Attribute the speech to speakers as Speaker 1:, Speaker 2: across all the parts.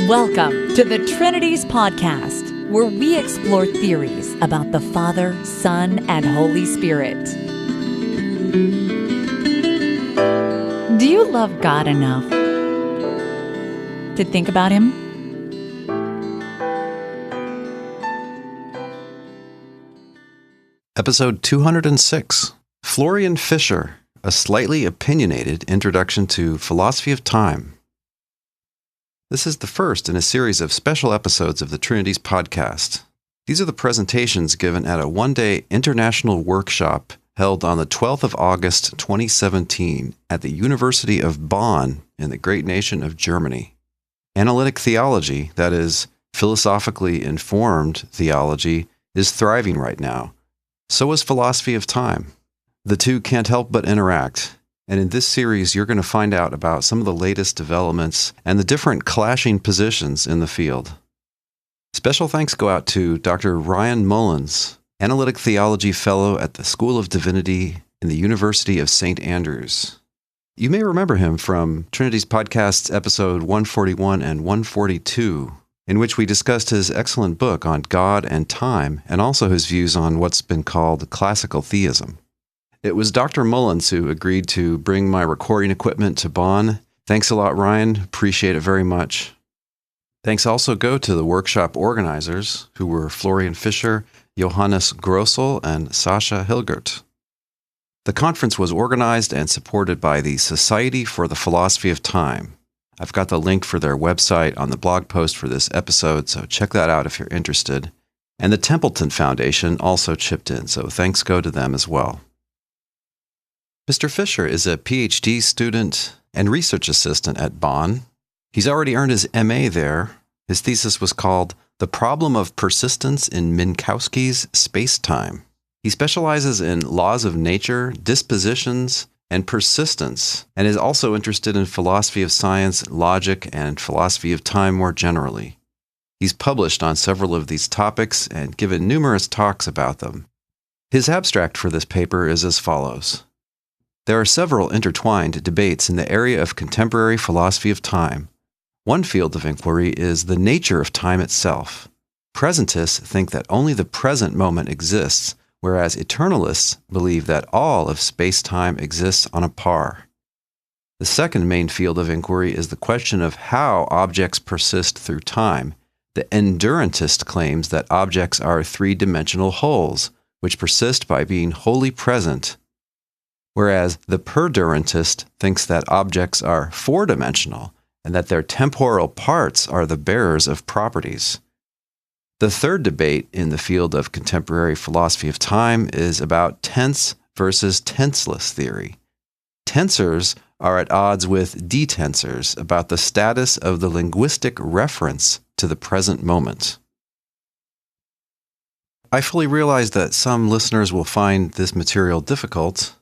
Speaker 1: Welcome to the Trinities podcast, where we explore theories about the Father, Son, and Holy Spirit. Do you love God enough to think about Him?
Speaker 2: Episode 206, Florian Fischer, a slightly opinionated introduction to philosophy of time. This is the first in a series of special episodes of the Trinities podcast. These are the presentations given at a one-day international workshop held on the 12th of August 2017 at the University of Bonn in the great nation of Germany. Analytic theology, that is, philosophically informed theology, is thriving right now. So is philosophy of time. The two can't help but interact. And in this series, you're going to find out about some of the latest developments and the different clashing positions in the field. Special thanks go out to Dr. Ryan Mullins, Analytic Theology Fellow at the School of Divinity in the University of St. Andrews. You may remember him from Trinity's podcasts episode 141 and 142, in which we discussed his excellent book on God and time, and also his views on what's been called classical theism. It was Dr. Mullins who agreed to bring my recording equipment to Bonn. Thanks a lot, Ryan. Appreciate it very much. Thanks also go to the workshop organizers, who were Florian Fischer, Johannes Grossel, and Sascha Hilgert. The conference was organized and supported by the Society for the Philosophy of Time. I've got the link for their website on the blog post for this episode, so check that out if you're interested. And the Templeton Foundation also chipped in, so thanks go to them as well. Mr. Fischer is a PhD student and research assistant at Bonn. He's already earned his MA there. His thesis was called The Problem of Persistence in Minkowski's Space-Time. He specializes in laws of nature, dispositions, and persistence, and is also interested in philosophy of science, logic, and philosophy of time more generally. He's published on several of these topics and given numerous talks about them. His abstract for this paper is as follows. There are several intertwined debates in the area of contemporary philosophy of time. One field of inquiry is the nature of time itself. Presentists think that only the present moment exists, whereas eternalists believe that all of space-time exists on a par. The second main field of inquiry is the question of how objects persist through time. The endurantist claims that objects are three-dimensional wholes, which persist by being wholly present, whereas the perdurantist thinks that objects are four-dimensional and that their temporal parts are the bearers of properties. The third debate in the field of contemporary philosophy of time is about tense versus tenseless theory. Tensors are at odds with detensers about the status of the linguistic reference to the present moment. I fully realize that some listeners will find this material difficult,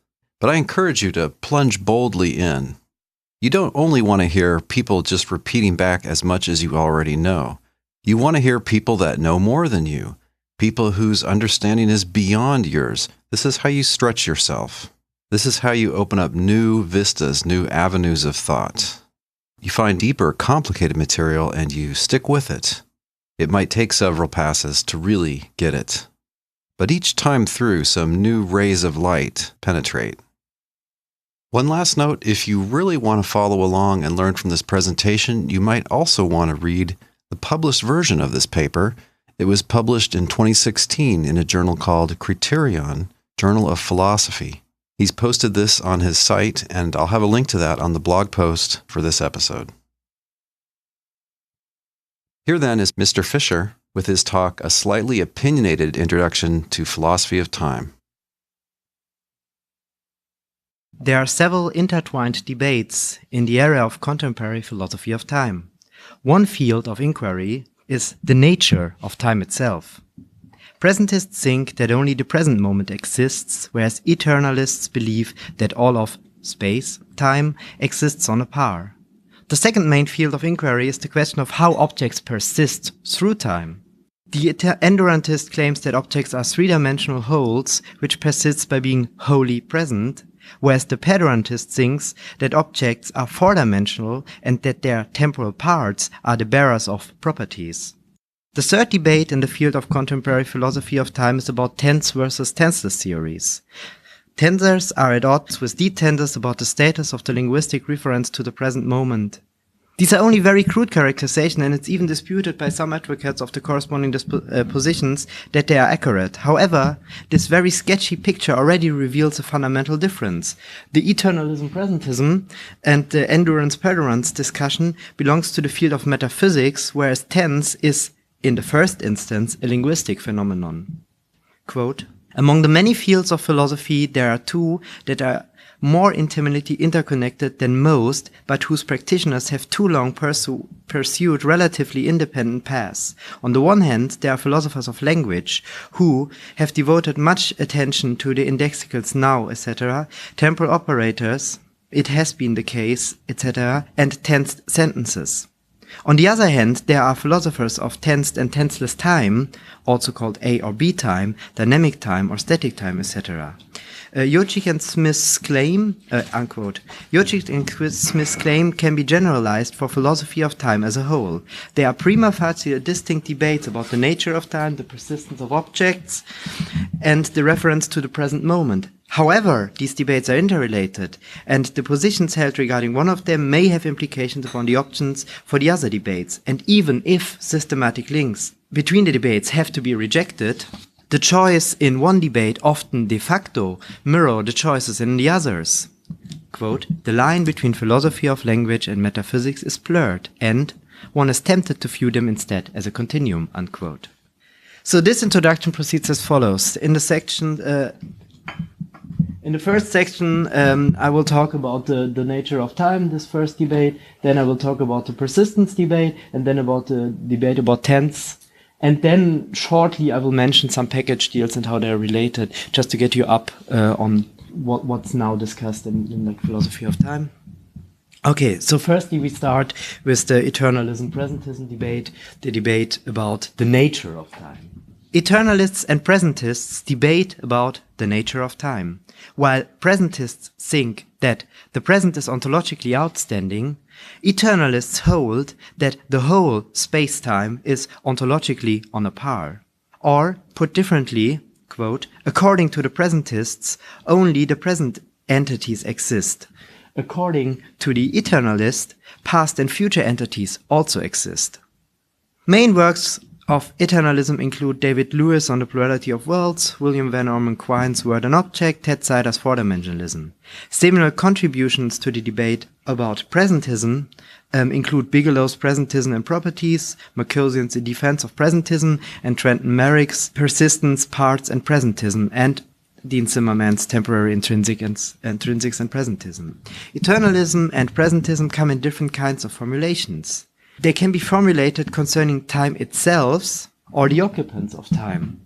Speaker 2: but I encourage you to plunge boldly in. You don't only want to hear people just repeating back as much as you already know. You want to hear people that know more than you, people whose understanding is beyond yours. This is how you stretch yourself. This is how you open up new vistas, new avenues of thought. You find deeper, complicated material and you stick with it. It might take several passes to really get it. But each time through, some new rays of light penetrate. One last note, if you really want to follow along and learn from this presentation, you might also want to read the published version of this paper. It was published in 2016 in a journal called Kriterion, Journal of Philosophy. He's posted this on his site, and I'll have a link to that on the blog post for this episode. Here then is Mr. Fischer with his talk, A Slightly Opinionated Introduction to Philosophy of Time.
Speaker 3: There are several intertwined debates in the area of contemporary philosophy of time. One field of inquiry is the nature of time itself. Presentists think that only the present moment exists, whereas eternalists believe that all of space, time, exists on a par. The second main field of inquiry is the question of how objects persist through time. The endurantist claims that objects are three-dimensional wholes which persist by being wholly present, whereas the perdurantist thinks that objects are four-dimensional and that their temporal parts are the bearers of properties. The third debate in the field of contemporary philosophy of time is about tense versus tenseless theories. Tensors are at odds with detensers about the status of the linguistic reference to the present moment. These are only very crude characterizations, and it's even disputed by some advocates of the corresponding positions that they are accurate. However, this very sketchy picture already reveals a fundamental difference. The eternalism-presentism and the endurance-perdurance discussion belongs to the field of metaphysics, whereas tense is, in the first instance, a linguistic phenomenon. Quote, "Among the many fields of philosophy, there are two that are more intimately interconnected than most, but whose practitioners have too long pursued relatively independent paths. On the one hand, there are philosophers of language, who have devoted much attention to the indexicals now, etc., temporal operators, it has been the case, etc., and tensed sentences. On the other hand, there are philosophers of tensed and tenseless time, also called A or B time, dynamic time or static time, etc. Jochik and Smith's claim, unquote, Jochik and Smith's claim can be generalized for philosophy of time as a whole. They are prima facie distinct debates about the nature of time, the persistence of objects, and the reference to the present moment. However, these debates are interrelated, and the positions held regarding one of them may have implications upon the options for the other debates. And even if systematic links between the debates have to be rejected, the choice in one debate often de facto mirror the choices in the others. Quote, "The line between philosophy of language and metaphysics is blurred, and one is tempted to view them instead as a continuum." Unquote. So this introduction proceeds as follows. In the first section, I will talk about the nature of time, this first debate. Then I will talk about the persistence debate, and then about the debate about tense. And then shortly I will mention some package deals and how they're related, just to get you up on what's now discussed in like philosophy of time. Okay, so firstly we start with the eternalism-presentism debate, the debate about the nature of time. Eternalists and presentists debate about the nature of time. While presentists think that the present is ontologically outstanding, eternalists hold that the whole space-time is ontologically on a par. Or, put differently, quote, "According to the presentists, only the present entities exist. According to the eternalist, past and future entities also exist." Main works of eternalism include David Lewis on the plurality of worlds, William Van Orman Quine's Word and Object, Ted Sider's four-dimensionalism. Seminal contributions to the debate about presentism include Bigelow's Presentism and Properties, Mercosian's In Defense of Presentism, and Trenton Merrick's Persistence, Parts, and Presentism, and Dean Zimmerman's Temporary Intrinsics and Presentism. Eternalism and presentism come in different kinds of formulations. They can be formulated concerning time itself or the occupants of time.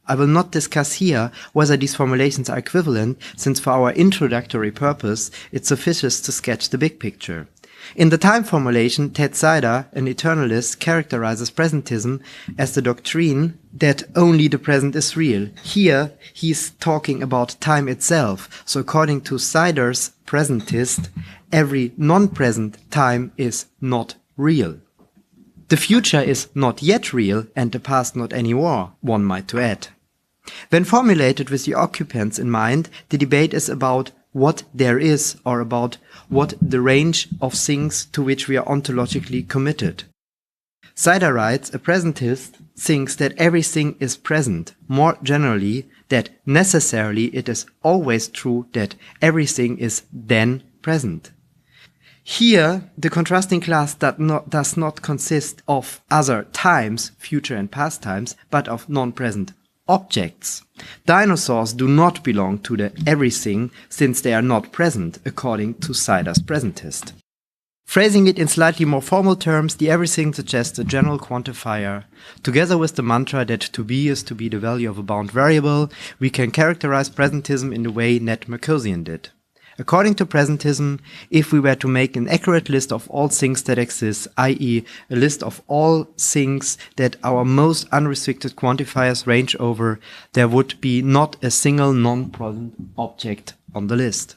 Speaker 3: I will not discuss here whether these formulations are equivalent, since for our introductory purpose it suffices to sketch the big picture. In the time formulation, Ted Sider, an eternalist, characterizes presentism as the doctrine that only the present is real. Here, he's talking about time itself. So according to Sider's presentist, every non-present time is not real. The future is not yet real, and the past not anymore, one might to add. When formulated with the occupants in mind, the debate is about what there is, or about what the range of things to which we are ontologically committed. Sider writes, a presentist thinks that everything is present, more generally, that necessarily it is always true that everything is then present. Here, the contrasting class does not consist of other times, future and past times, but of non-present objects. Dinosaurs do not belong to the everything, since they are not present, according to Sider's presentist. Phrasing it in slightly more formal terms, the everything suggests a general quantifier. Together with the mantra that to be is to be the value of a bound variable, we can characterize presentism in the way Ned Mercosian did. According to presentism, if we were to make an accurate list of all things that exist, i.e. a list of all things that our most unrestricted quantifiers range over, there would be not a single non-present object on the list.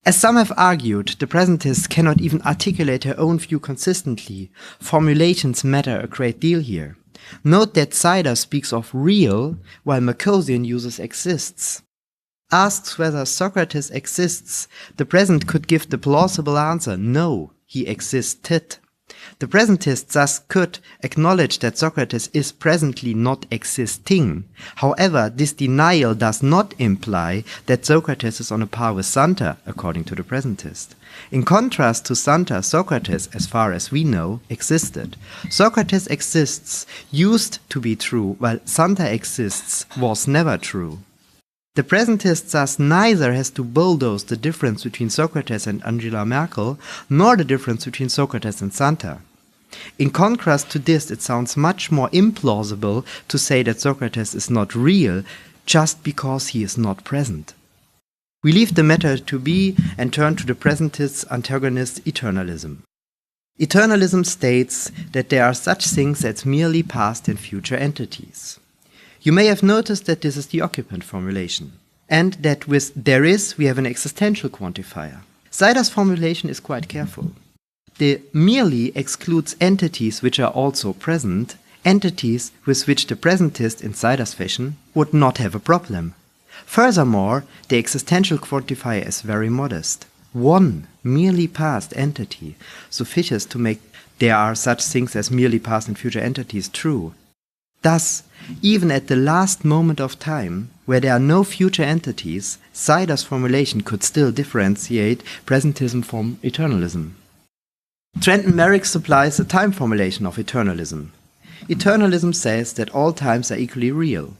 Speaker 3: As some have argued, the presentists cannot even articulate their own view consistently. Formulations matter a great deal here. Note that Sider speaks of real, while Merkosian uses exists. Asks whether Socrates exists, the present could give the plausible answer, no, he existed. The presentist thus could acknowledge that Socrates is presently not existing. However, this denial does not imply that Socrates is on a par with Santa, according to the presentist. In contrast to Santa, Socrates, as far as we know, existed. Socrates exists used to be true, while Santa exists was never true. The presentist thus neither has to bulldoze the difference between Socrates and Angela Merkel, nor the difference between Socrates and Santa. In contrast to this, it sounds much more implausible to say that Socrates is not real just because he is not present. We leave the matter to be and turn to the presentist's antagonist, eternalism. Eternalism states that there are such things as merely past and future entities. You may have noticed that this is the occupant formulation, and that with there is we have an existential quantifier. Sider's formulation is quite careful. The merely excludes entities which are also present, entities with which the presentist in Sider's fashion would not have a problem. Furthermore, the existential quantifier is very modest. One merely past entity suffices to make there are such things as merely past and future entities true. Thus, even at the last moment of time, where there are no future entities, Sider's formulation could still differentiate presentism from eternalism. Trenton Merrick supplies a time formulation of eternalism. Eternalism says that all times are equally real.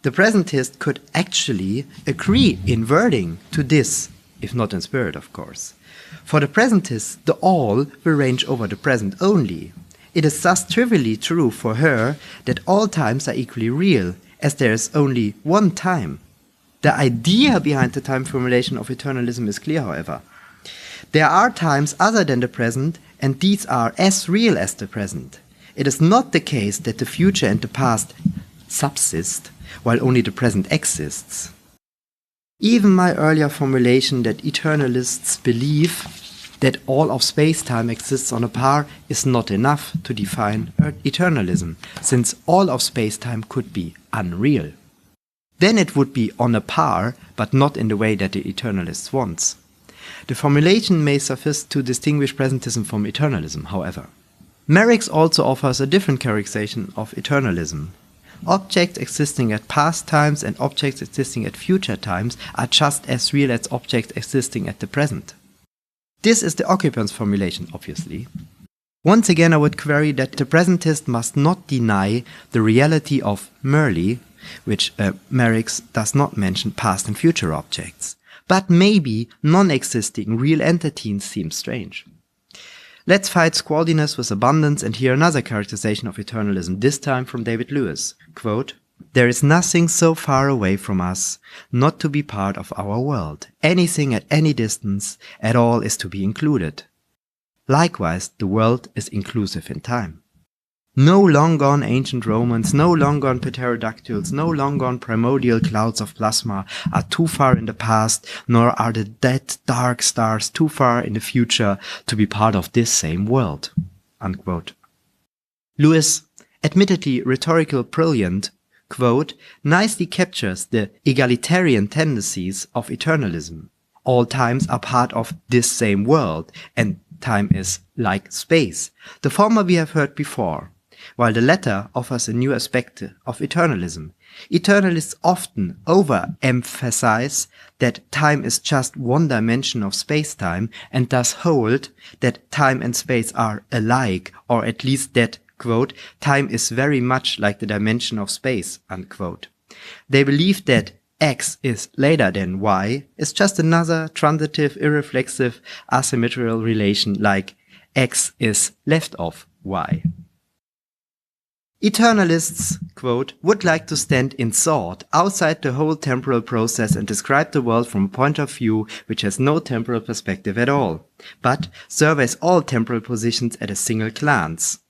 Speaker 3: The presentist could actually agree in wording to this, if not in spirit, of course. For the presentist, the all will range over the present only. It is thus trivially true for her that all times are equally real, as there is only one time. The idea behind the time formulation of eternalism is clear, however. There are times other than the present, and these are as real as the present. It is not the case that the future and the past subsist, while only the present exists. Even my earlier formulation that eternalists believe that all of space-time exists on a par is not enough to define eternalism, since all of space-time could be unreal. Then it would be on a par, but not in the way that the eternalist wants. The formulation may suffice to distinguish presentism from eternalism, however. Merrick also offers a different characterization of eternalism. Objects existing at past times and objects existing at future times are just as real as objects existing at the present. This is the occupants formulation, obviously. Once again, I would query that the presentist must not deny the reality of merely, which Merrick does not mention past and future objects. But maybe non-existing real entities seem strange. Let's fight squaldiness with abundance and hear another characterization of eternalism, this time from David Lewis. Quote, "There is nothing so far away from us not to be part of our world. Anything at any distance at all is to be included. Likewise, the world is inclusive in time. No long gone ancient Romans, no long gone pterodactyls, no long gone primordial clouds of plasma are too far in the past, nor are the dead dark stars too far in the future to be part of this same world." Unquote. Lewis, admittedly rhetorical brilliant, quote, nicely captures the egalitarian tendencies of eternalism. All times are part of this same world, and time is like space. The former we have heard before, while the latter offers a new aspect of eternalism. Eternalists often overemphasize that time is just one dimension of space-time and thus hold that time and space are alike, or at least that, quote, time is very much like the dimension of space, unquote. They believe that X is later than Y is just another transitive, irreflexive, asymmetrical relation like X is left of Y. Eternalists, quote, would like to stand in thought outside the whole temporal process and describe the world from a point of view which has no temporal perspective at all, but surveys all temporal positions at a single glance.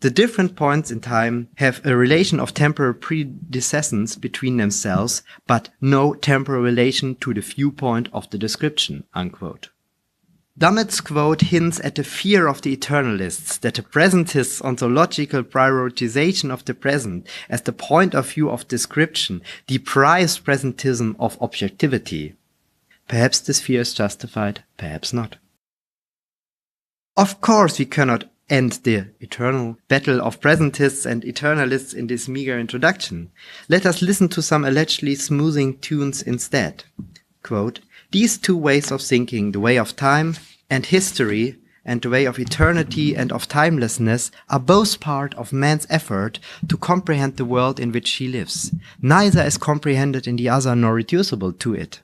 Speaker 3: The different points in time have a relation of temporal predecessence between themselves, but no temporal relation to the viewpoint of the description, unquote. Dummett's quote hints at the fear of the eternalists that the presentist's ontological prioritization of the present as the point of view of description deprives presentism of objectivity. Perhaps this fear is justified, perhaps not. Of course, we cannot end the eternal battle of presentists and eternalists in this meager introduction. Let us listen to some allegedly smoothing tunes instead. Quote, these two ways of thinking, the way of time and history and the way of eternity and of timelessness, are both part of man's effort to comprehend the world in which he lives. Neither is comprehended in the other nor reducible to it.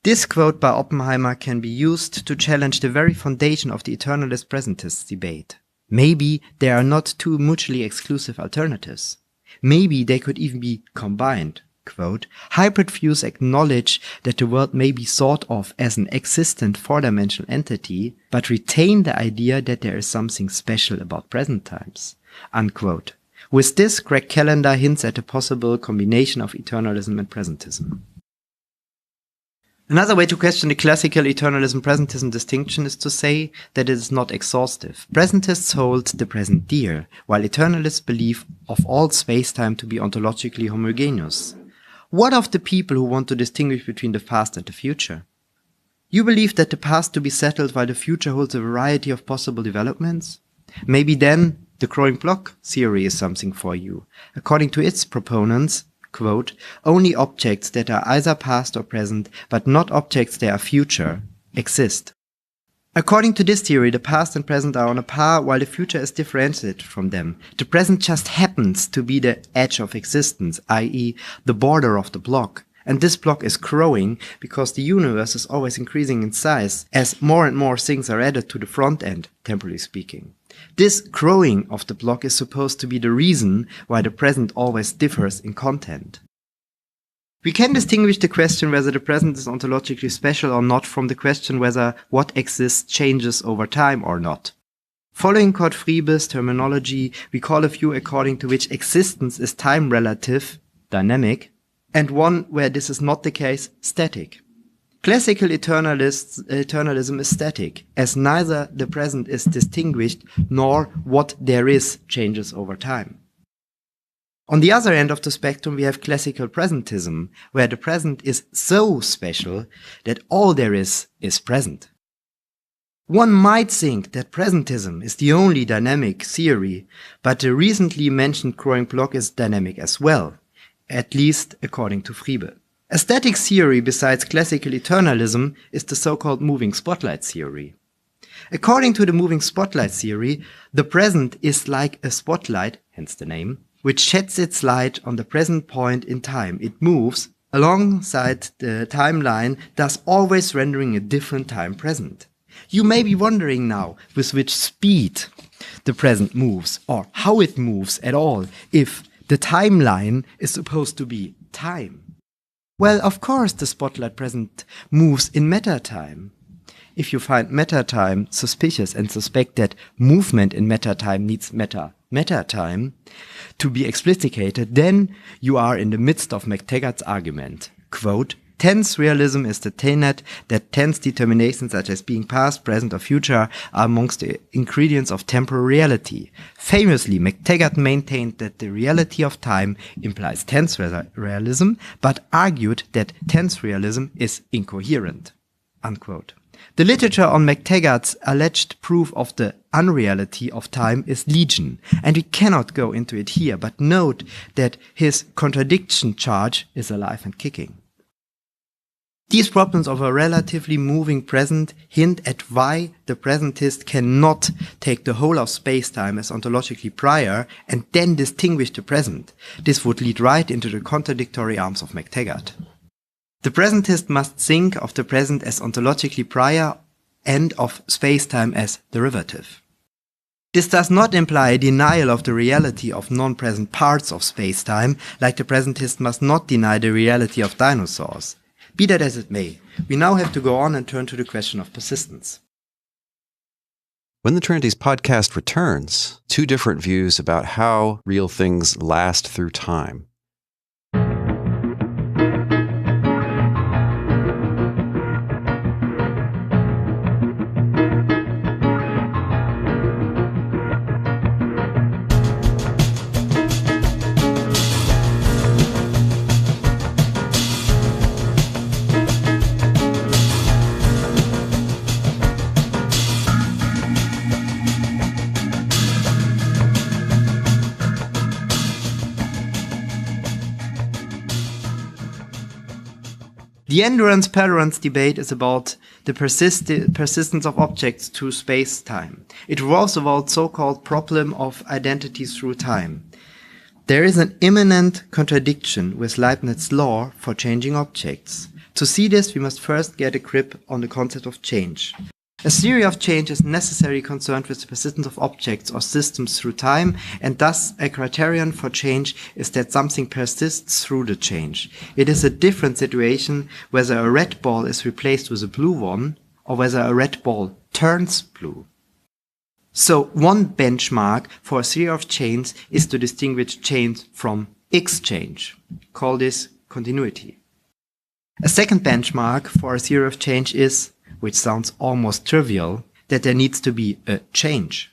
Speaker 3: This quote by Oppenheimer can be used to challenge the very foundation of the eternalist-presentist debate. Maybe there are not two mutually exclusive alternatives. Maybe they could even be combined. Quote, hybrid views acknowledge that the world may be thought of as an existent four-dimensional entity, but retain the idea that there is something special about present times. Unquote. With this, Greg Callender hints at a possible combination of eternalism and presentism. Another way to question the classical eternalism-presentism distinction is to say that it is not exhaustive. Presentists hold the present dear, while eternalists believe of all space-time to be ontologically homogeneous. What of the people who want to distinguish between the past and the future? You believe that the past to be settled while the future holds a variety of possible developments? Maybe then the growing-block theory is something for you. According to its proponents, quote, only objects that are either past or present, but not objects that are future, exist. According to this theory, the past and present are on a par while the future is differentiated from them. The present just happens to be the edge of existence, i.e. the border of the block. And this block is growing because the universe is always increasing in size as more and more things are added to the front end, temporally speaking. This growing of the block is supposed to be the reason why the present always differs in content. We can distinguish the question whether the present is ontologically special or not from the question whether what exists changes over time or not. Following Kurt Friebe's terminology, we call a view according to which existence is time-relative, dynamic, and one where this is not the case, static. Classical eternalism is static, as neither the present is distinguished nor what there is changes over time. On the other end of the spectrum, we have classical presentism, where the present is so special that all there is present. One might think that presentism is the only dynamic theory, but the recently mentioned growing block is dynamic as well, at least according to Friebe. A static theory besides classical eternalism is the so-called moving spotlight theory. According to the moving spotlight theory, the present is like a spotlight, hence the name, which sheds its light on the present point in time. It moves alongside the timeline, thus always rendering a different time present. You may be wondering now with which speed the present moves, or how it moves at all, if the timeline is supposed to be time. Well, of course the spotlight present moves in meta-time. If you find meta-time suspicious and suspect that movement in meta-time needs meta-time to be explicated, then you are in the midst of McTaggart's argument. Quote, tense realism is the tenet that tense determinations such as being past, present or future are amongst the ingredients of temporal reality. Famously, McTaggart maintained that the reality of time implies tense realism, but argued that tense realism is incoherent. Unquote. The literature on McTaggart's alleged proof of the unreality of time is legion, and we cannot go into it here, but note that his contradiction charge is alive and kicking. These problems of a relatively moving present hint at why the presentist cannot take the whole of space-time as ontologically prior and then distinguish the present. This would lead right into the contradictory arms of McTaggart. The presentist must think of the present as ontologically prior and of space-time as derivative. This does not imply a denial of the reality of non-present parts of space-time, like the presentist must not deny the reality of dinosaurs. Be that as it may, we now have to go on and turn to the question of persistence.
Speaker 2: When the Trinities podcast returns, two different views about how real things last through time.
Speaker 3: The endurance-perdurance debate is about the persistence of objects through space-time. It revolves about so-called problem of identity through time. There is an immanent contradiction with Leibniz's law for changing objects. To see this, we must first get a grip on the concept of change. A theory of change is necessarily concerned with the persistence of objects or systems through time, and thus a criterion for change is that something persists through the change. It is a different situation whether a red ball is replaced with a blue one, or whether a red ball turns blue. So one benchmark for a theory of change is to distinguish change from exchange. Call this continuity. A second benchmark for a theory of change is, which sounds almost trivial, that there needs to be a change.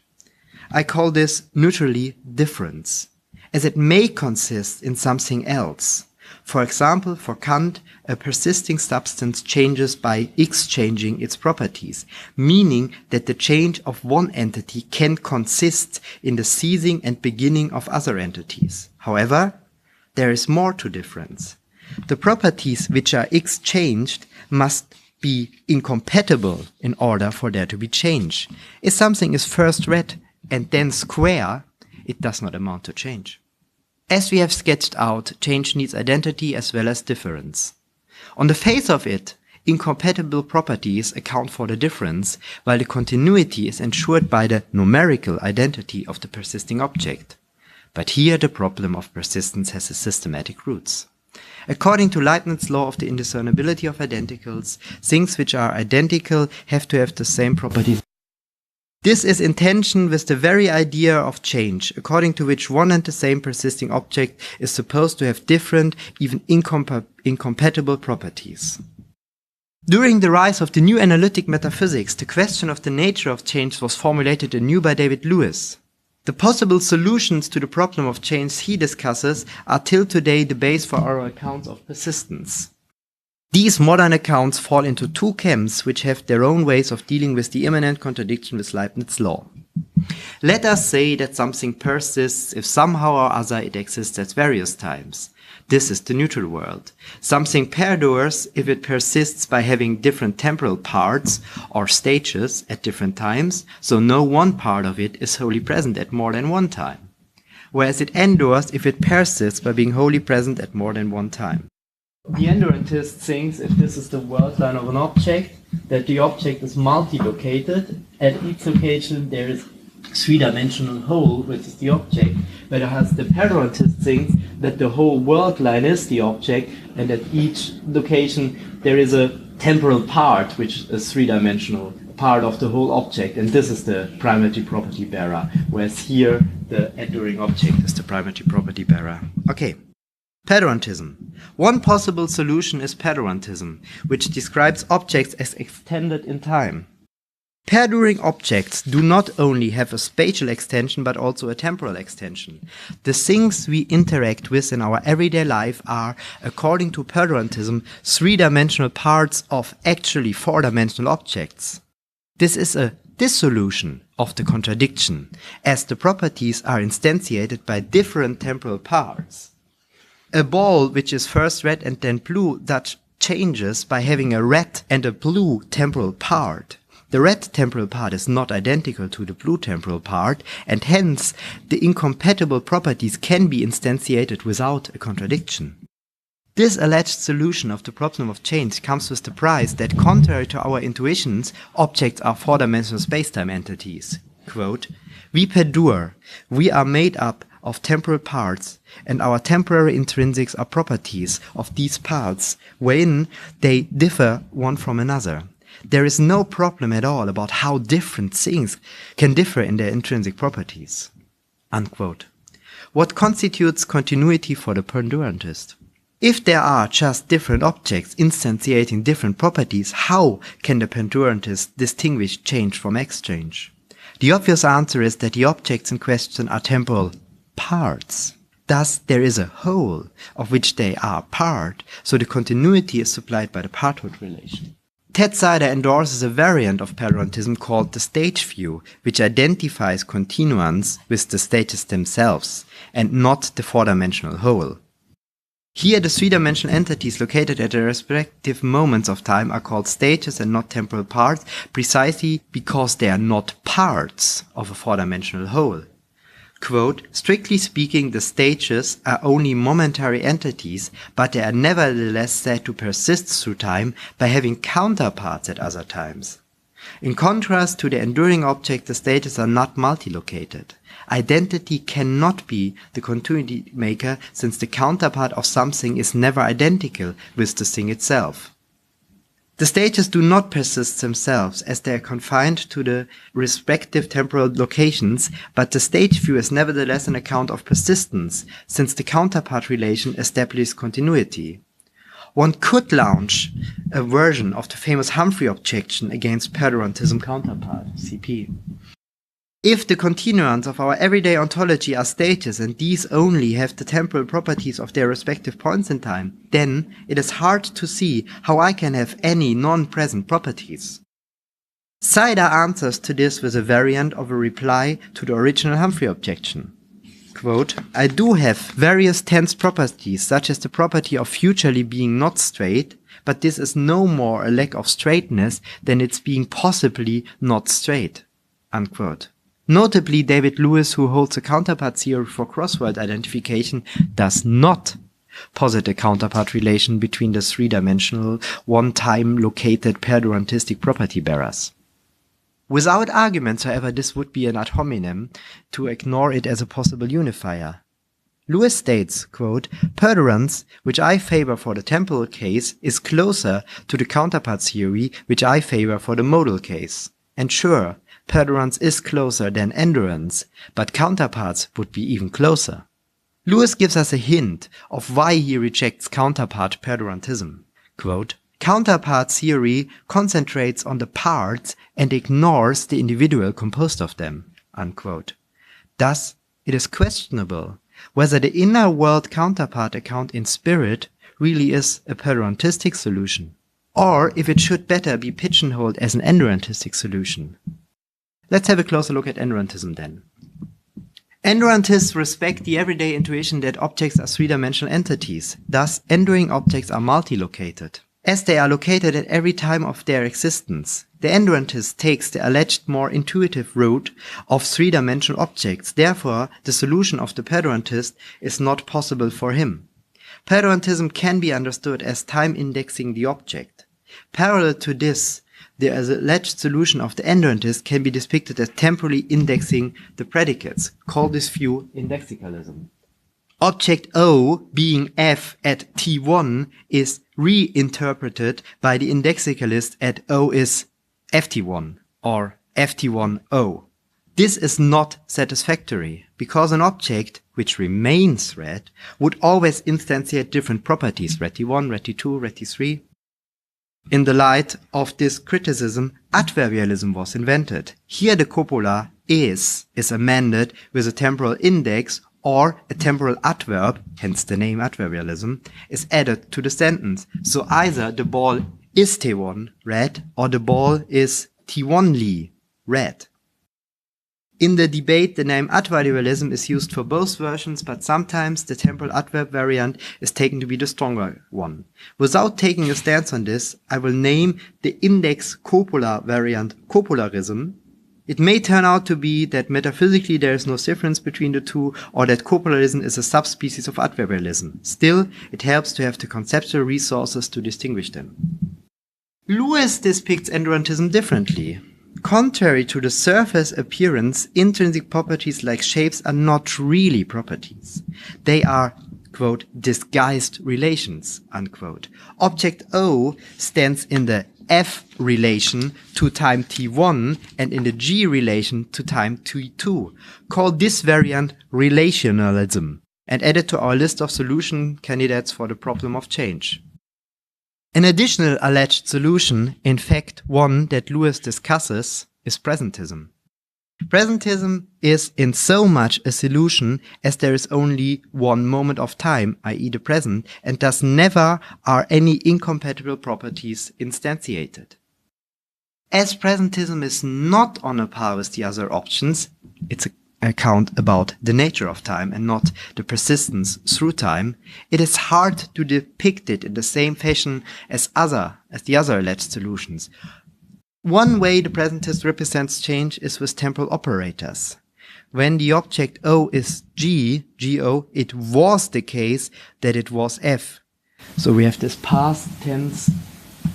Speaker 3: I call this neutrally difference, as it may consist in something else. For example, for Kant, a persisting substance changes by exchanging its properties, meaning that the change of one entity can consist in the ceasing and beginning of other entities. However, there is more to difference. The properties which are exchanged must be incompatible in order for there to be change. If something is first red and then square, it does not amount to change. As we have sketched out, change needs identity as well as difference. On the face of it, incompatible properties account for the difference, while the continuity is ensured by the numerical identity of the persisting object. But here the problem of persistence has its systematic roots. According to Leibniz's law of the indiscernibility of identicals, things which are identical have to have the same properties. This is in tension with the very idea of change, according to which one and the same persisting object is supposed to have different, even incompatible properties. During the rise of the new analytic metaphysics, the question of the nature of change was formulated anew by David Lewis. The possible solutions to the problem of change he discusses are till today the base for our accounts of persistence. These modern accounts fall into two camps which have their own ways of dealing with the immanent contradiction with Leibniz's law. Let us say that something persists if somehow or other it exists at various times. This is the neutral world. Something perdures if it persists by having different temporal parts or stages at different times, so no one part of it is wholly present at more than one time. Whereas it endures if it persists by being wholly present at more than one time. The endurantist thinks if this is the world line of an object, that the object is multi-located. At each location there is three-dimensional whole, which is the object, whereas the perduranist thinks that the whole world line is the object, and at each location there is a temporal part, which is three-dimensional part of the whole object, and this is the primary property bearer, whereas here the enduring object is the primary property bearer. Okay. Perdurantism. One possible solution is perdurantism, which describes objects as extended in time. Perduring objects do not only have a spatial extension but also a temporal extension. The things we interact with in our everyday life are, according to perdurantism, three-dimensional parts of actually four-dimensional objects. This is a dissolution of the contradiction, as the properties are instantiated by different temporal parts. A ball which is first red and then blue that changes by having a red and a blue temporal part. The red temporal part is not identical to the blue temporal part, and hence the incompatible properties can be instantiated without a contradiction. This alleged solution of the problem of change comes with the price that, contrary to our intuitions, objects are four-dimensional spacetime entities. Quote, "We perdure, we are made up of temporal parts, and our temporary intrinsics are properties of these parts, wherein they differ one from another. There is no problem at all about how different things can differ in their intrinsic properties." Unquote. What constitutes continuity for the perdurantist? If there are just different objects instantiating different properties, how can the perdurantist distinguish change from exchange? The obvious answer is that the objects in question are temporal parts. Thus, there is a whole of which they are part, so the continuity is supplied by the parthood relation. Ted Sider endorses a variant of perdurantism called the stage view, which identifies continuance with the stages themselves, and not the four-dimensional whole. Here, the three-dimensional entities located at their respective moments of time are called stages and not temporal parts, precisely because they are not parts of a four-dimensional whole. Quote, "Strictly speaking, the stages are only momentary entities, but they are nevertheless said to persist through time by having counterparts at other times. In contrast to the enduring object, the stages are not multilocated. Identity cannot be the continuity maker, since the counterpart of something is never identical with the thing itself. The stages do not persist themselves, as they are confined to the respective temporal locations, but the stage view is nevertheless an account of persistence, since the counterpart relation establishes continuity. One could launch a version of the famous Humphrey objection against perdurantism counterpart, CP. If the continuants of our everyday ontology are stages and these only have the temporal properties of their respective points in time, then it is hard to see how I can have any non-present properties. Sider answers to this with a variant of a reply to the original Humphrey objection. Quote, "I do have various tense properties, such as the property of futurely being not straight, but this is no more a lack of straightness than its being possibly not straight." Unquote. Notably, David Lewis, who holds a counterpart theory for crossword identification, does not posit a counterpart relation between the three-dimensional, one-time located perdurantistic property bearers. Without arguments, however, this would be an ad hominem to ignore it as a possible unifier. Lewis states, quote, "Perdurance, which I favor for the temporal case, is closer to the counterpart theory, which I favor for the modal case. And sure, perdurance is closer than endurance, but counterparts would be even closer." Lewis gives us a hint of why he rejects counterpart perdurantism. Quote, "Counterpart theory concentrates on the parts and ignores the individual composed of them." Unquote. Thus, it is questionable whether the inner world counterpart account in spirit really is a perdurantistic solution, or if it should better be pigeonholed as an endurantistic solution. Let's have a closer look at endurantism then. Endurantists respect the everyday intuition that objects are three-dimensional entities. Thus, enduring objects are multilocated, as they are located at every time of their existence. The endurantist takes the alleged more intuitive route of three-dimensional objects. Therefore, the solution of the perdurantist is not possible for him. Perdurantism can be understood as time indexing the object. Parallel to this, the alleged solution of the endurantist can be depicted as temporally indexing the predicates. Call this view indexicalism. Object O being f at t1 is reinterpreted by the indexicalist at O is ft1 or ft1o. This is not satisfactory, because an object which remains red would always instantiate different properties, red t1, red t2, red t3. In the light of this criticism, adverbialism was invented. Here the copula is amended with a temporal index, or a temporal adverb, hence the name adverbialism, is added to the sentence. So either the ball is T1 red, or the ball is T1ly red. In the debate, the name adverbialism is used for both versions, but sometimes the temporal adverb variant is taken to be the stronger one. Without taking a stance on this, I will name the index copula variant copularism. It may turn out to be that metaphysically there is no difference between the two, or that copularism is a subspecies of adverbialism. Still, it helps to have the conceptual resources to distinguish them. Lewis depicts endurantism differently. Contrary to the surface appearance, intrinsic properties like shapes are not really properties. They are, quote, disguised relations, unquote. Object O stands in the F relation to time T1 and in the G relation to time T2. Call this variant relationalism and add it to our list of solution candidates for the problem of change. An additional alleged solution, in fact one that Lewis discusses, is presentism. Presentism is in so much a solution as there is only one moment of time, i.e. the present, and thus never are any incompatible properties instantiated. As presentism is not on a par with the other options, it's an account about the nature of time and not the persistence through time, it is hard to depict it in the same fashion as the other alleged solutions. One way the presentist represents change is with temporal operators. When the object O is Go, it was the case that it was F. So we have this past tense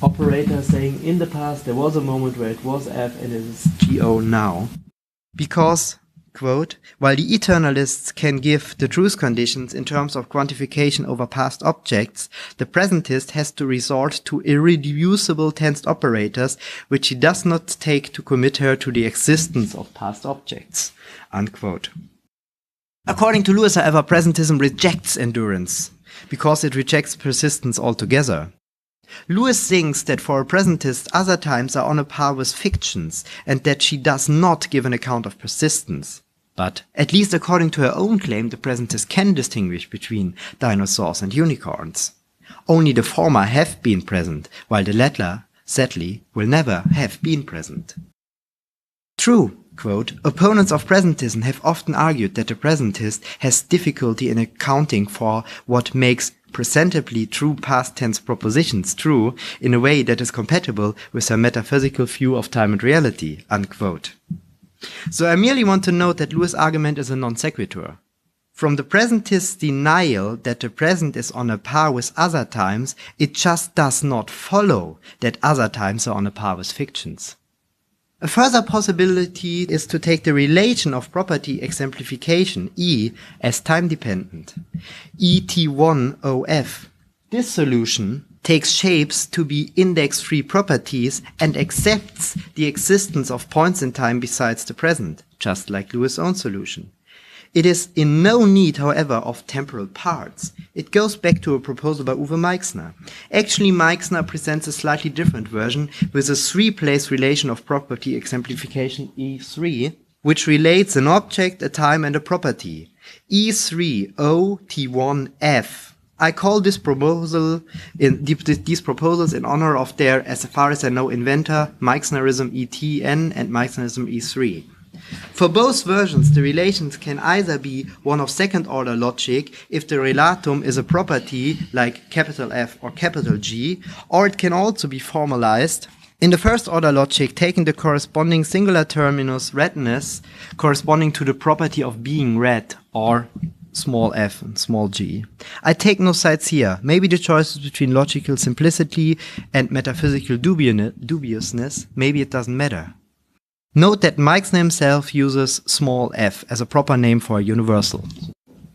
Speaker 3: operator saying in the past there was a moment where it was F and it is Go now. Because, quote, while the eternalists can give the truth conditions in terms of quantification over past objects, the presentist has to resort to irreducible tensed operators, which he does not take to commit her to the existence of past objects, unquote. According to Lewis, however, presentism rejects endurance, because it rejects persistence altogether. Lewis thinks that for a presentist other times are on a par with fictions, and that she does not give an account of persistence. But, at least according to her own claim, the presentist can distinguish between dinosaurs and unicorns. Only the former have been present, while the latter, sadly, will never have been present. True, quote, opponents of presentism have often argued that the presentist has difficulty in accounting for what makes presentably true past tense propositions true in a way that is compatible with her metaphysical view of time and reality, unquote. So I merely want to note that Lewis' argument is a non sequitur. From the presentist's denial that the present is on a par with other times, it just does not follow that other times are on a par with fictions. A further possibility is to take the relation of property exemplification E as time-dependent, ET1OF. This solution takes shapes to be index-free properties and accepts the existence of points in time besides the present, just like Lewis' own solution. It is in no need, however, of temporal parts. It goes back to a proposal by Uwe Meixner. Actually, Meixner presents a slightly different version with a three-place relation of property exemplification E3, which relates an object, a time, and a property. E3OT1F. I call these proposals in honor of their, as far as I know, inventor, Meixnerism ETN and Meixnerism E3. For both versions, the relations can either be one of second-order logic if the relatum is a property like capital F or capital G, or it can also be formalized in the first-order logic, taking the corresponding singular terminus redness corresponding to the property of being red, or small f and small g. I take no sides here. Maybe the choice is between logical simplicity and metaphysical dubiousness. Maybe it doesn't matter. Note that Meixner himself uses small f as a proper name for a universal.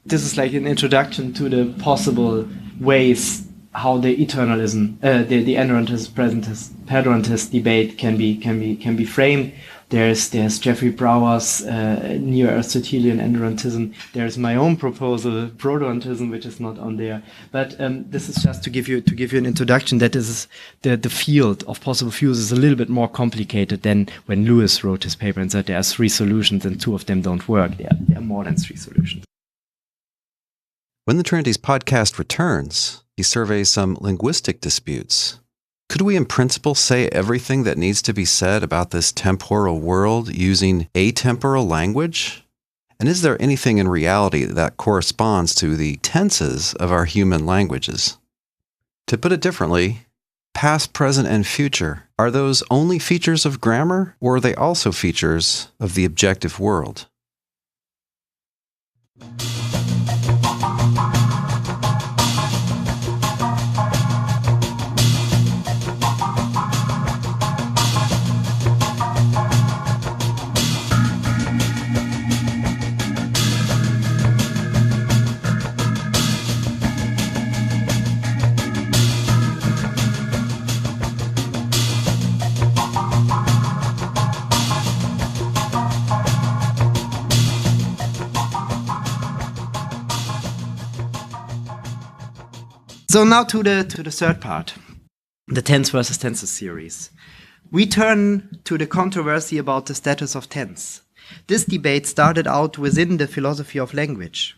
Speaker 3: This is like an introduction to the possible ways how the eternalism, the endurantist, presentist, perdurantist debate can be framed. There's Jeffrey Brower's neo-Aristotelian endurantism. There's my own proposal, perdurantism, which is not on there. But this is just to give you an introduction that is the field of possible views is a little bit more complicated than when Lewis wrote his paper and said there are three solutions and two of them don't work. There are more than three solutions.
Speaker 2: When the Trinities podcast returns, he surveys some linguistic disputes. Could we in principle say everything that needs to be said about this temporal world using atemporal language? And is there anything in reality that corresponds to the tenses of our human languages? To put it differently, past, present, and future, are those only features of grammar, or are they also features of the objective world?
Speaker 3: So now to the third part, the tense versus tenses series. We turn to the controversy about the status of tense. This debate started out within the philosophy of language.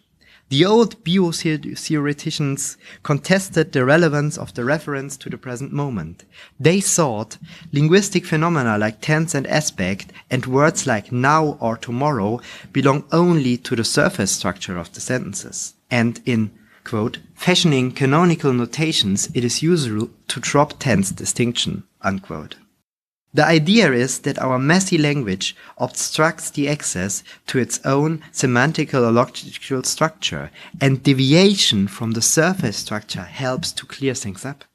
Speaker 3: The old bio-theoreticians contested the relevance of the reference to the present moment. They thought linguistic phenomena like tense and aspect and words like now or tomorrow belong only to the surface structure of the sentences. And in, quote, fashioning canonical notations, it is usual to drop tense distinction, unquote. The idea is that our messy language obstructs the access to its own semantical or logical structure, and deviation from the surface structure helps to clear things up.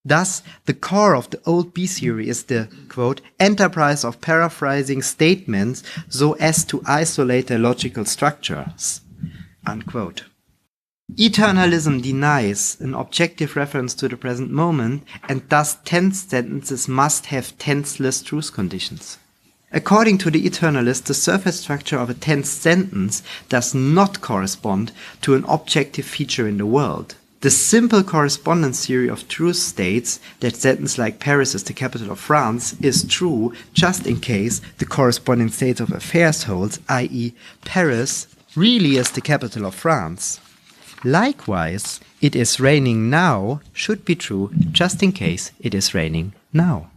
Speaker 3: Thus, the core of the old B-theory is the, quote, enterprise of paraphrasing statements so as to isolate their logical structures, unquote. Eternalism denies an objective reference to the present moment, and thus tense sentences must have tenseless truth conditions. According to the eternalist, the surface structure of a tense sentence does not correspond to an objective feature in the world. The simple correspondence theory of truth states that sentence like Paris is the capital of France is true just in case the corresponding state of affairs holds, i.e. Paris really is the capital of France. Likewise, it is raining now should be true just in case it is raining now.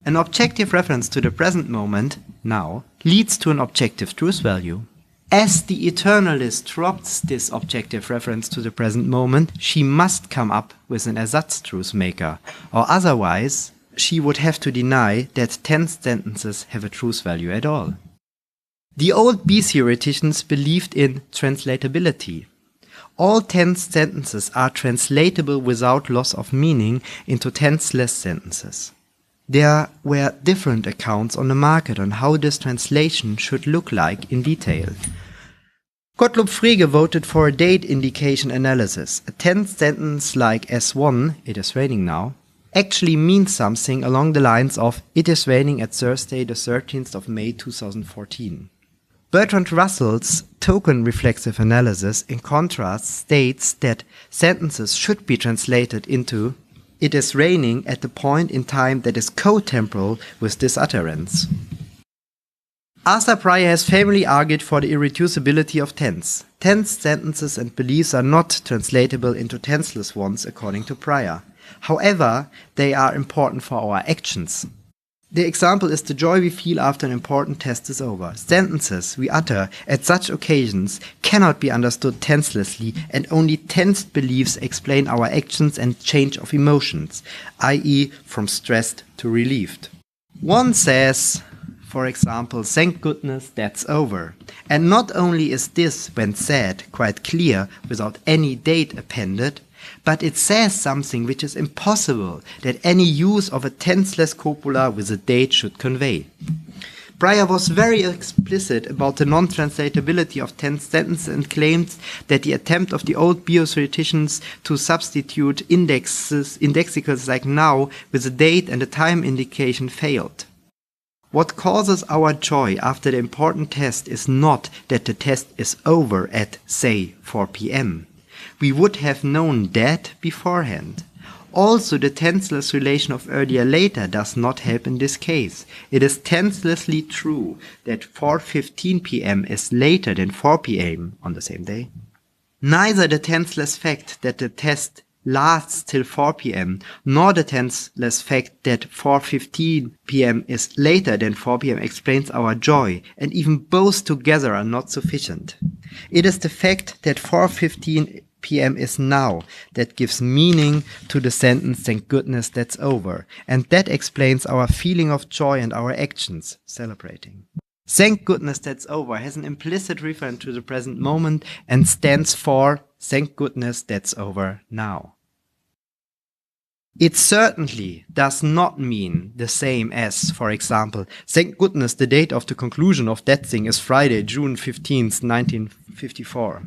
Speaker 3: An objective reference to the present moment, now, leads to an objective truth value. As the eternalist drops this objective reference to the present moment, she must come up with an ersatz truth maker, or otherwise she would have to deny that tense sentences have a truth value at all. The old B-theoreticians believed in translatability. All tense sentences are translatable without loss of meaning into tenseless sentences. There were different accounts on the market on how this translation should look like in detail. Gottlob Frege voted for a date indication analysis. A tense sentence like S1, it is raining now, actually means something along the lines of it is raining at Thursday the 13th of May 2014. Bertrand Russell's token reflexive analysis, in contrast, states that sentences should be translated into it is raining at the point in time that is co-temporal with this utterance. Arthur Pryor has famously argued for the irreducibility of tense. Tense sentences and beliefs are not translatable into tenseless ones according to Pryor. However, they are important for our actions. The example is the joy we feel after an important test is over. Sentences we utter at such occasions cannot be understood tenselessly, and only tensed beliefs explain our actions and change of emotions, i.e. from stressed to relieved. One says, for example, thank goodness that's over. And not only is this, when said, quite clear without any date appended, but it says something which is impossible that any use of a tenseless copula with a date should convey. Pryor was very explicit about the non-translatability of tense sentences and claimed that the attempt of the old bio-theoreticians to substitute indexicals like now with a date and a time indication failed. What causes our joy after the important test is not that the test is over at, say, 4 p.m. We would have known that beforehand. Also, the tenseless relation of earlier later does not help in this case. It is tenselessly true that 4:15 p.m. is later than 4 p.m. on the same day. Neither the tenseless fact that the test lasts till 4 p.m. nor the tenseless fact that 4:15 p.m. is later than 4 p.m. explains our joy, and even both together are not sufficient. It is the fact that 4:15 p.m. is now that gives meaning to the sentence, thank goodness that's over, and that explains our feeling of joy and our actions, celebrating. Thank goodness that's over has an implicit reference to the present moment and stands for thank goodness that's over now. It certainly does not mean the same as, for example, thank goodness the date of the conclusion of that thing is Friday, June 15th, 1954.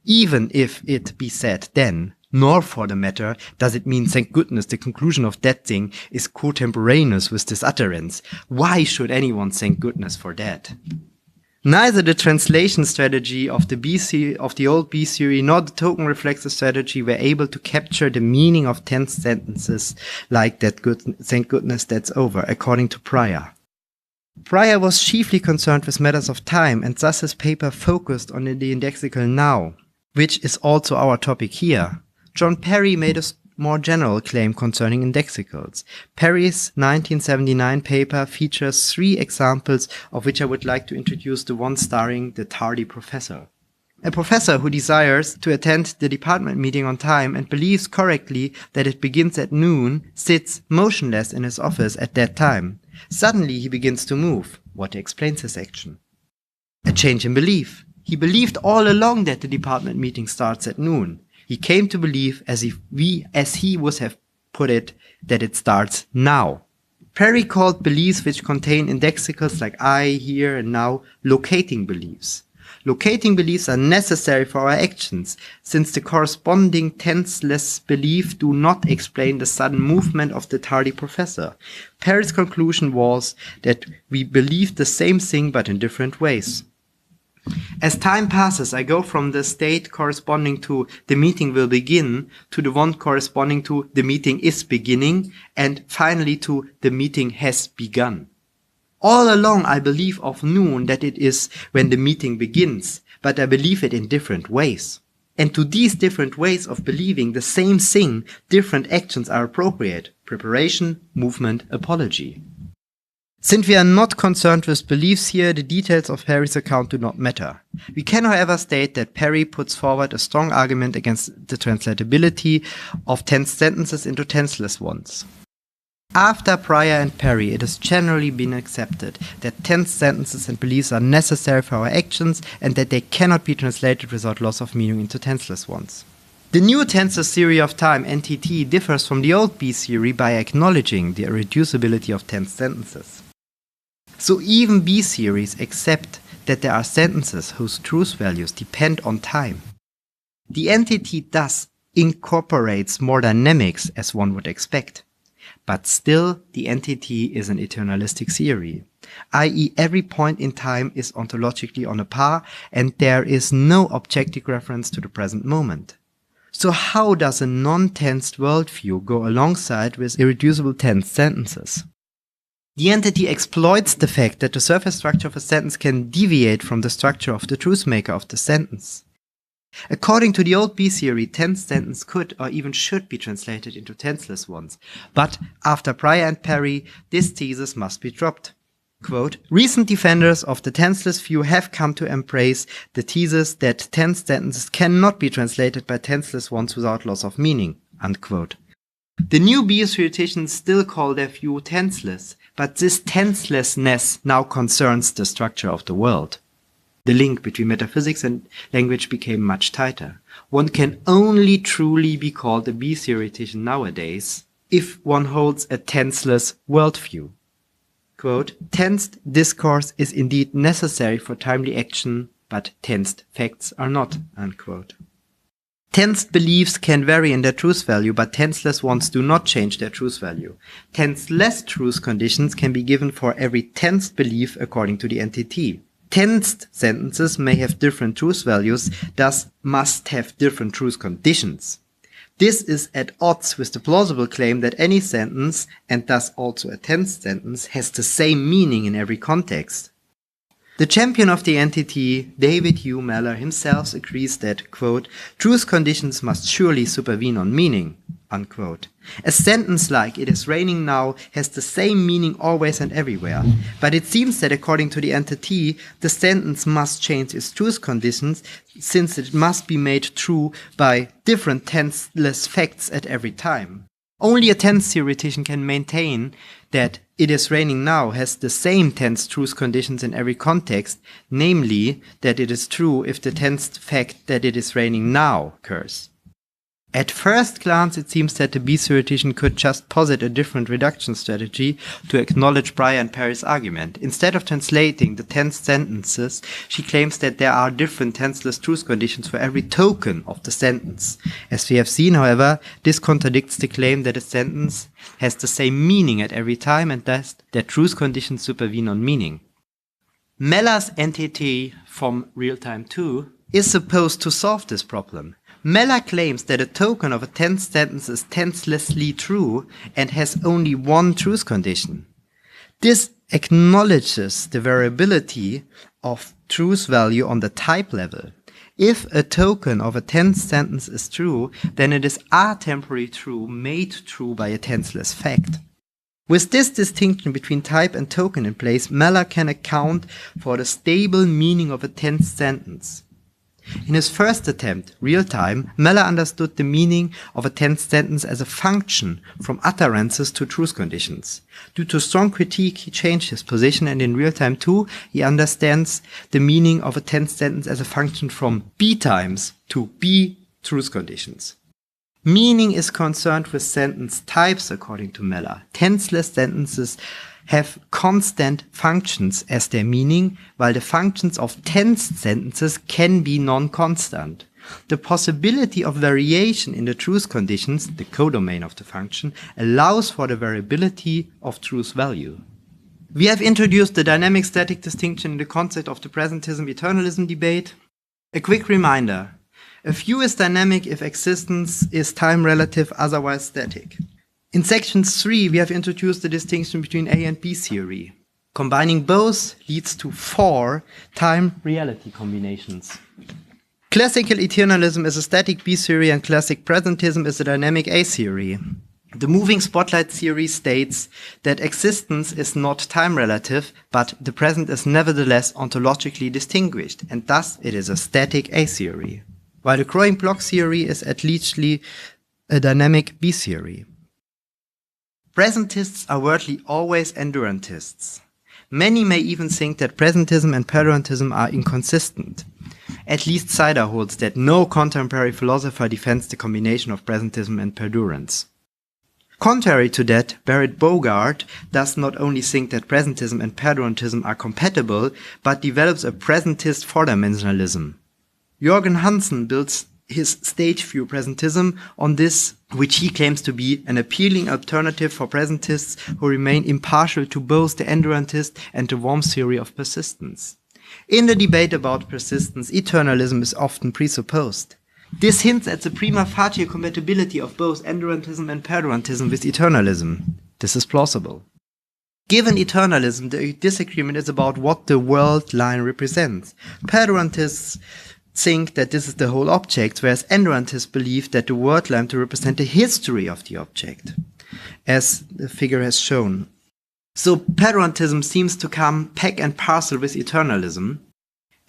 Speaker 3: Even if it be said then, nor for the matter does it mean thank goodness the conclusion of that thing is contemporaneous with this utterance. Why should anyone thank goodness for that? Neither the translation strategy of the old B theory nor the token reflexive strategy were able to capture the meaning of tense sentences like thank goodness that's over, according to Pryor. Pryor was chiefly concerned with matters of time, and thus his paper focused on the indexical now, which is also our topic here. John Perry made a more general claim concerning indexicals. Perry's 1979 paper features 3 examples, of which I would like to introduce the one starring the tardy professor. A professor who desires to attend the department meeting on time and believes correctly that it begins at noon sits motionless in his office at that time. Suddenly he begins to move. What explains his action? A change in belief. He believed all along that the department meeting starts at noon. He came to believe, as he would have put it, that it starts now. Perry called beliefs which contain indexicals like I, here, and now locating beliefs. Locating beliefs are necessary for our actions, since the corresponding tenseless belief do not explain the sudden movement of the tardy professor. Perry's conclusion was that we believe the same thing but in different ways. As time passes, I go from the state corresponding to the meeting will begin to the one corresponding to the meeting is beginning, and finally to the meeting has begun. All along I believe of noon that it is when the meeting begins, but I believe it in different ways. And to these different ways of believing the same thing, different actions are appropriate: preparation, movement, apology. Since we are not concerned with beliefs here, the details of Perry's account do not matter. We can, however, state that Perry puts forward a strong argument against the translatability of tense sentences into tenseless ones. After Pryor and Perry, it has generally been accepted that tense sentences and beliefs are necessary for our actions and that they cannot be translated without loss of meaning into tenseless ones. The new tenseless theory of time, NTT, differs from the old B theory by acknowledging the irreducibility of tense sentences. So even B theories accept that there are sentences whose truth values depend on time. The NTT thus incorporates more dynamics as one would expect. But still, the NTT is an eternalistic theory, i.e. every point in time is ontologically on a par and there is no objective reference to the present moment. So how does a non-tensed worldview go alongside with irreducible tense sentences? The entity exploits the fact that the surface structure of a sentence can deviate from the structure of the truth maker of the sentence. According to the old B theory, tense sentence could or even should be translated into tenseless ones. But after Pryor and Perry, this thesis must be dropped. Quote, recent defenders of the tenseless view have come to embrace the thesis that tense sentences cannot be translated by tenseless ones without loss of meaning. Unquote. The new B theoreticians still call their view tenseless, but this tenselessness now concerns the structure of the world. The link between metaphysics and language became much tighter. One can only truly be called a B theoretician nowadays if one holds a tenseless worldview. Quote, tensed discourse is indeed necessary for timely action, but tensed facts are not. Unquote. Tensed beliefs can vary in their truth value, but tenseless ones do not change their truth value. Tenseless truth conditions can be given for every tensed belief according to the NTT. Tensed sentences may have different truth values, thus must have different truth conditions. This is at odds with the plausible claim that any sentence, and thus also a tensed sentence, has the same meaning in every context. The champion of the entity, David Hugh Mellor himself, agrees that, quote, truth conditions must surely supervene on meaning, unquote. A sentence like "it is raining now" has the same meaning always and everywhere, but it seems that according to the entity, the sentence must change its truth conditions since it must be made true by different tenseless facts at every time. Only a tense theoretician can maintain that "it is raining now" has the same tense truth conditions in every context, namely that it is true if the tensed fact that it is raining now occurs. At first glance, it seems that the B theoretician could just posit a different reduction strategy to acknowledge Pryor and Perry's argument. Instead of translating the tense sentences, she claims that there are different tenseless truth conditions for every token of the sentence. As we have seen, however, this contradicts the claim that a sentence has the same meaning at every time and thus that truth conditions supervene on meaning. Mellor's entity from real-time 2 is supposed to solve this problem. Mellor claims that a token of a tense sentence is tenselessly true and has only one truth condition. This acknowledges the variability of truth value on the type level. If a token of a tense sentence is true, then it is atemporally true, made true by a tenseless fact. With this distinction between type and token in place, Mellor can account for the stable meaning of a tense sentence. In his first attempt, Real Time, Mellor understood the meaning of a tense sentence as a function from utterances to truth conditions. Due to strong critique, he changed his position, and in Real Time 2, he understands the meaning of a tense sentence as a function from B times to B truth conditions. Meaning is concerned with sentence types, according to Mellor. Tenseless sentences have constant functions as their meaning, while the functions of tensed sentences can be non-constant. The possibility of variation in the truth conditions, the codomain of the function, allows for the variability of truth value. We have introduced the dynamic-static distinction in the concept of the presentism-eternalism debate. A quick reminder. A view is dynamic if existence is time-relative, otherwise static. In section 3, we have introduced the distinction between A and B theory. Combining both leads to 4 time-reality combinations. Classical eternalism is a static B theory and classic presentism is a dynamic A theory. The moving spotlight theory states that existence is not time-relative, but the present is nevertheless ontologically distinguished, and thus it is a static A theory. While the growing-block theory is at least a dynamic B theory. Presentists are wordly always endurantists. Many may even think that presentism and perdurantism are inconsistent. At least Sider holds that no contemporary philosopher defends the combination of presentism and perdurance. Contrary to that, Barrett Bogart does not only think that presentism and perdurantism are compatible, but develops a presentist four-dimensionalism. Jürgen Hansen builds his stage-view presentism on this, which he claims to be an appealing alternative for presentists who remain impartial to both the endurantist and the warm theory of persistence. In the debate about persistence, eternalism is often presupposed. This hints at the prima facie compatibility of both endurantism and perdurantism with eternalism. This is plausible. Given eternalism, the disagreement is about what the world line represents. Perdurantists think that this is the whole object, whereas endurantists believe that the word line to represent the history of the object, as the figure has shown. So perdurantism seems to come pack and parcel with eternalism.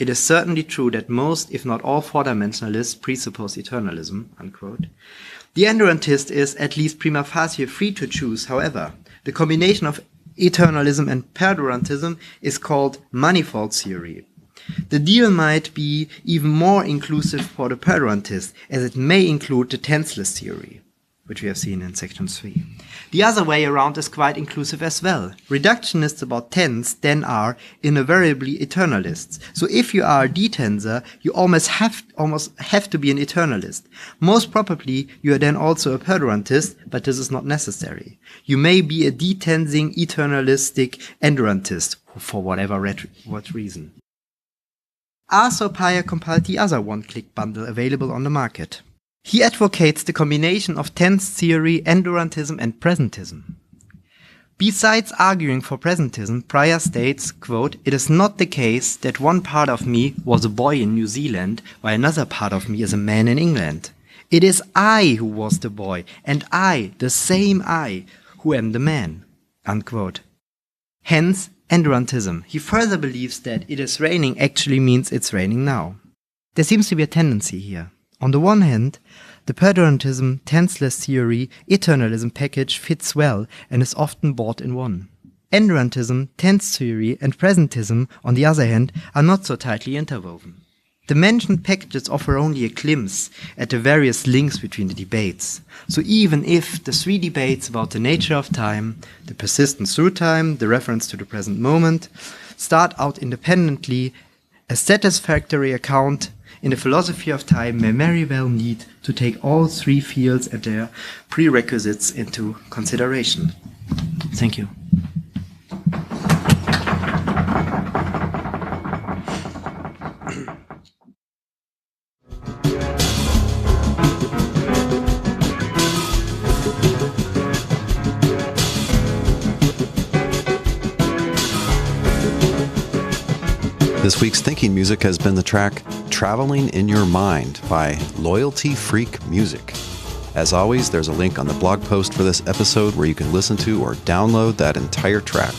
Speaker 3: It is certainly true that most, if not all, four-dimensionalists presuppose eternalism, unquote. The endurantist is at least prima facie free to choose, however. The combination of eternalism and perdurantism is called manifold theory. The deal might be even more inclusive for the perdurantist, as it may include the tenseless theory, which we have seen in section 3. The other way around is quite inclusive as well. Reductionists about tense then are invariably eternalists. So if you are a detensor, you almost have to be an eternalist. Most probably you are then also a perdurantist, but this is not necessary. You may be a detensing eternalistic endurantist, for whatever reason. Arthur Pyer compiled the other one-click bundle available on the market. He advocates the combination of tense theory, endurantism, and presentism. Besides arguing for presentism, Pyer states, quote, "It is not the case that one part of me was a boy in New Zealand, while another part of me is a man in England. It is I who was the boy, and I, the same I, who am the man." Unquote. Hence, endurantism. He further believes that it is raining actually means it's raining now. There seems to be a tendency here. On the one hand, the perdurantism, tenseless theory, eternalism package fits well and is often bought in one. Endurantism, tense theory, and presentism, on the other hand, are not so tightly interwoven. The mentioned packages offer only a glimpse at the various links between the debates. So even if the 3 debates about the nature of time, the persistence through time, the reference to the present moment, start out independently, a satisfactory account in the philosophy of time may very well need to take all 3 fields and their prerequisites into consideration. Thank you.
Speaker 2: This week's thinking music has been the track Traveling in Your Mind by Loyalty Freak Music. As always, there's a link on the blog post for this episode where you can listen to or download that entire track.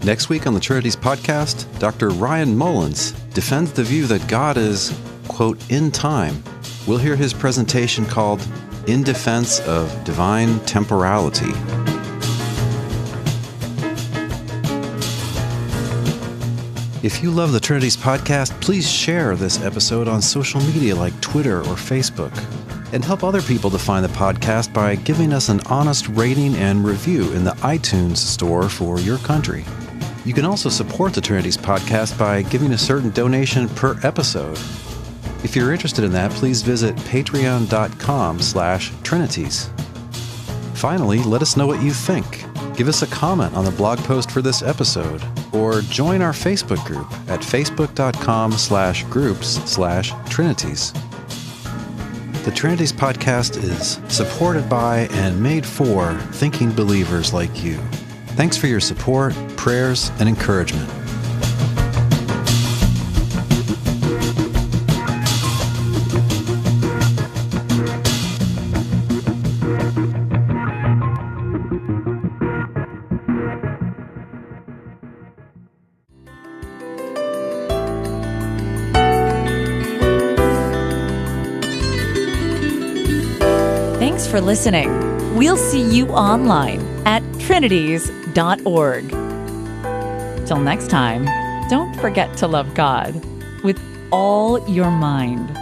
Speaker 2: Next week on the Trinities podcast, Dr. Ryan Mullins defends the view that God is, quote, in time. We'll hear his presentation called In Defense of Divine Temporality. If you love the Trinities podcast, please share this episode on social media like Twitter or Facebook. And help other people to find the podcast by giving us an honest rating and review in the iTunes store for your country. You can also support the Trinities podcast by giving a certain donation per episode. If you're interested in that, please visit patreon.com/trinities. Finally, let us know what you think. Give us a comment on the blog post for this episode, or join our Facebook group at facebook.com/groups/trinities. The Trinities podcast is supported by and made for thinking believers like you. Thanks for your support, prayers, and encouragement.
Speaker 1: Thanks for listening. We'll see you online at trinities.org. Till next time, don't forget to love God with all your mind.